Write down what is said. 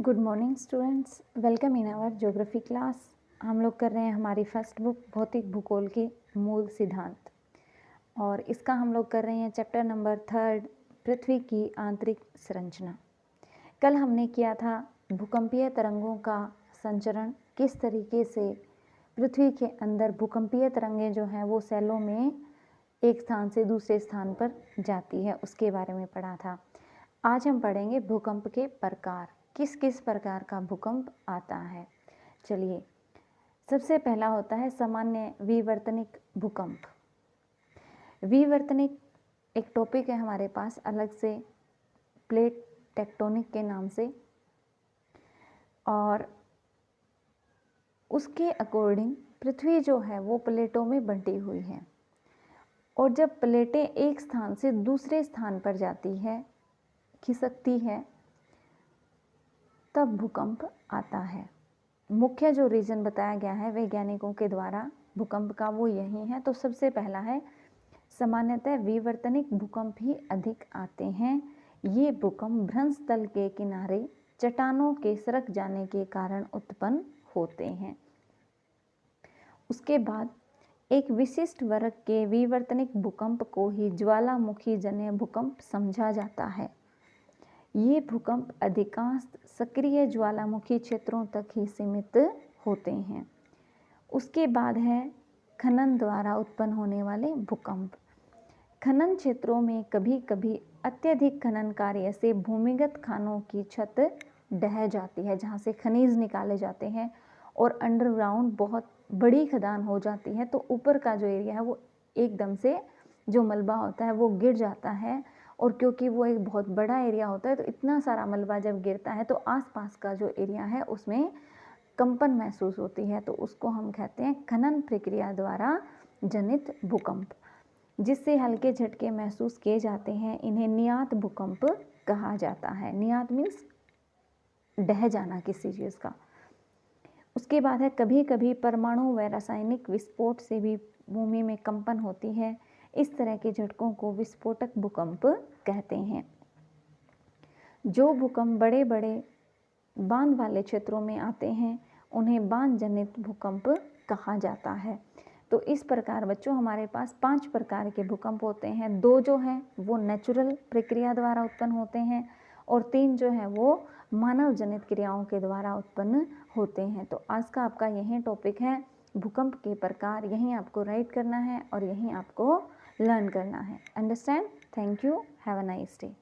Good morning students, welcome in our geography class. हम लोग कर रहे हैं हमारी फर्स्ट बुक भौतिक भूगोल के मूल सिद्धांत, और इसका हम लोग कर रहे हैं चैप्टर नंबर 3 पृथ्वी की आंतरिक संरचना। कल हमने किया था भूकंपीय तरंगों का संचरण, किस तरीके से पृथ्वी के अंदर भूकंपीय तरंगें जो हैं वो सेलों में एक स्थान से दूसरे स्थान पर जाती है, उसके बारे में पढ़ा था। आज हम पढ़ेंगे भूकंप के प्रकार, किस किस प्रकार का भूकंप आता है। चलिए, सबसे पहला होता है सामान्य विवर्तनिक भूकंप। विवर्तनिक एक टॉपिक है हमारे पास अलग से, प्लेट टेक्टोनिक के नाम से, और उसके अकॉर्डिंग पृथ्वी जो है वो प्लेटों में बंटी हुई है, और जब प्लेटें एक स्थान से दूसरे स्थान पर जाती है, खिसकती है, तब भूकंप आता है। मुख्य जो रीजन बताया गया है वैज्ञानिकों के द्वारा भूकंप का वो यही है। तो सबसे पहला है सामान्यतः विवर्तनिक भूकंप ही अधिक आते हैं। ये भूकंप भ्रंश तल के किनारे चट्टानों के सरक जाने के कारण उत्पन्न होते हैं। उसके बाद एक विशिष्ट वर्ग के विवर्तनिक भूकंप को ही ज्वालामुखी जन्य भूकंप समझा जाता है। ये भूकंप अधिकांश सक्रिय ज्वालामुखी क्षेत्रों तक ही सीमित होते हैं। उसके बाद है खनन द्वारा उत्पन्न होने वाले भूकंप। खनन क्षेत्रों में कभी कभी अत्यधिक खनन कार्य से भूमिगत खानों की छत ढह जाती है, जहाँ से खनिज निकाले जाते हैं, और अंडरग्राउंड बहुत बड़ी खदान हो जाती है, तो ऊपर का जो एरिया है वो एकदम से जो मलबा होता है वो गिर जाता है। और क्योंकि वो एक बहुत बड़ा एरिया होता है, तो इतना सारा मलबा जब गिरता है तो आसपास का जो एरिया है उसमें कंपन महसूस होती है, तो उसको हम कहते हैं खनन प्रक्रिया द्वारा जनित भूकंप, जिससे हल्के झटके महसूस किए जाते हैं। इन्हें नियात भूकंप कहा जाता है। नियात मीन्स ढह जाना किसी चीज़ का। उसके बाद है कभी कभी परमाणु व रासायनिक विस्फोट से भी भूमि में कंपन होती है। इस तरह के झटकों को विस्फोटक भूकंप कहते हैं। जो भूकंप बड़े बड़े बांध वाले क्षेत्रों में आते हैं उन्हें बांध जनित भूकंप कहा जाता है। तो इस प्रकार बच्चों हमारे पास 5 प्रकार के भूकंप होते हैं। 2 जो हैं वो नेचुरल प्रक्रिया द्वारा उत्पन्न होते हैं, और 3 जो हैं वो मानव जनित क्रियाओं के द्वारा उत्पन्न होते हैं। तो आज का आपका यही टॉपिक है भूकंप के प्रकार। यहीं आपको राइट करना है और यहीं आपको लर्न करना है। Understand? Thank you, have a nice day.